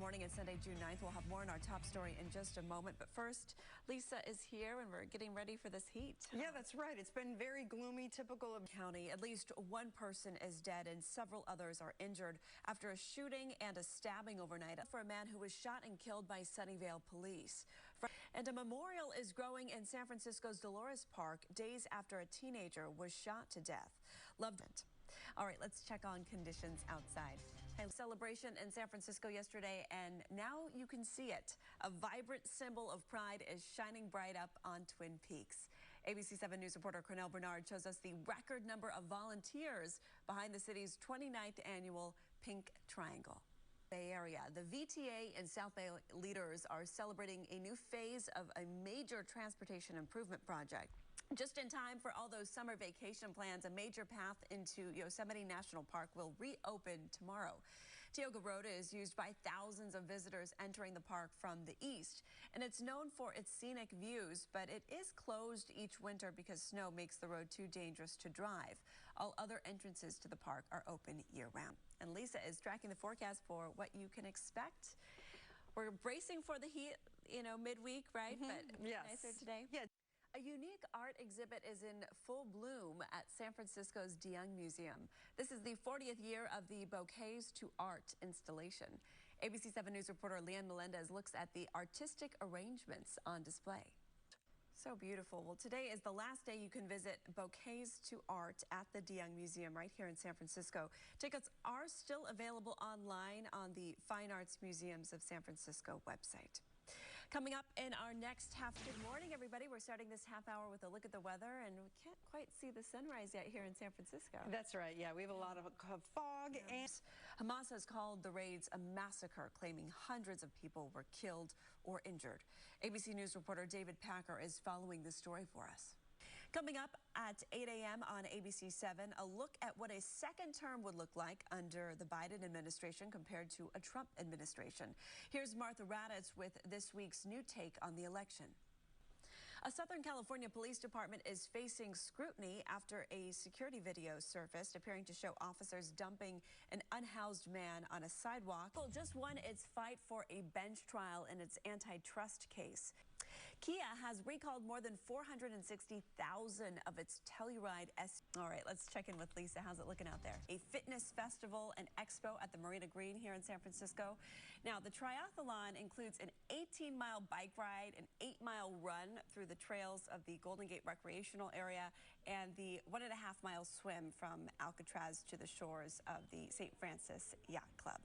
morning. It's Sunday, June 9th. We'll have more on our top story in just a moment. But first, Lisa is here and we're getting ready for this heat. Yeah, that's right. It's been very gloomy, typical of county. At least one person is dead and several others are injured after a shooting and a stabbing overnight for a man who was shot and killed by Sunnyvale police. And a memorial is growing in San Francisco's Dolores Park days after a teenager was shot to death. Loved it. All right, let's check on conditions outside. Celebration in San Francisco yesterday, and now you can see it. A vibrant symbol of pride is shining bright up on Twin Peaks. ABC 7 News reporter Cornell Bernard shows us the record number of volunteers behind the city's 29th annual Pink Triangle. Bay Area. The VTA and South Bay leaders are celebrating a new phase of a major transportation improvement project. Just in time for all those summer vacation plans, a major path into Yosemite National Park will reopen tomorrow. Tioga Road is used by thousands of visitors entering the park from the east, and it's known for its scenic views, but it is closed each winter because snow makes the road too dangerous to drive. All other entrances to the park are open year-round. And Lisa is tracking the forecast for what you can expect. We're bracing for the heat, midweek, right? But yes. Nicer today. Yeah. A unique art exhibit is in full bloom at San Francisco's de Young Museum. This is the 40th year of the Bouquets to Art installation. ABC 7 News reporter Leanne Melendez looks at the artistic arrangements on display. So beautiful. Well, today is the last day you can visit Bouquets to Art at the de Young Museum right here in San Francisco. Tickets are still available online on the Fine Arts Museums of San Francisco website. Coming up in our next half, good morning, everybody. We're starting this half hour with a look at the weather, and we can't quite see the sunrise yet here in San Francisco. That's right. Yeah, we have a lot of fog. And Hamas has called the raids a massacre, claiming hundreds of people were killed or injured. ABC News reporter David Packer is following this story for us. Coming up at 8 a.m. on ABC 7, a look at what a second term would look like under the Biden administration compared to a Trump administration. Here's Martha Raddatz with this week's new take on the election. A Southern California police department is facing scrutiny after a security video surfaced appearing to show officers dumping an unhoused man on a sidewalk. Well, just won its fight for a bench trial in its antitrust case. Kia has recalled more than 460,000 of its Telluride SUVs. All right, let's check in with Lisa. How's it looking out there? A fitness festival and expo at the Marina Green here in San Francisco. Now, the triathlon includes an 18-mile bike ride, an 8-mile run through the trails of the Golden Gate Recreational Area, and the 1.5-mile swim from Alcatraz to the shores of the St. Francis Yacht Club.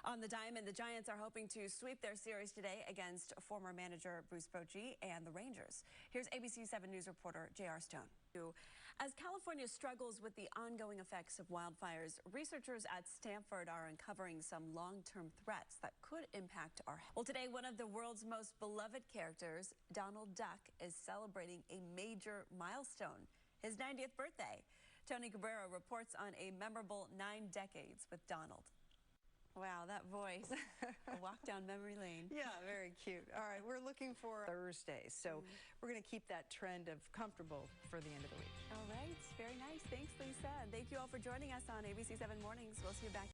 On the diamond, the Giants are hoping to sweep their series today against former manager Bruce Bochy and the Rangers. Here's ABC 7 News reporter J.R. Stone. As California struggles with the ongoing effects of wildfires, researchers at Stanford are uncovering some long-term threats that could impact our health. Well, today, one of the world's most beloved characters, Donald Duck, is celebrating a major milestone, his 90th birthday. Tony Cabrera reports on a memorable 9 decades with Donald. Wow, that voice. A walk down memory lane. Yeah, very cute. All right, we're looking for Thursdays, so we're going to keep that trend of comfortable for the end of the week. All right, very nice. Thanks, Lisa. And thank you all for joining us on ABC 7 Mornings. We'll see you back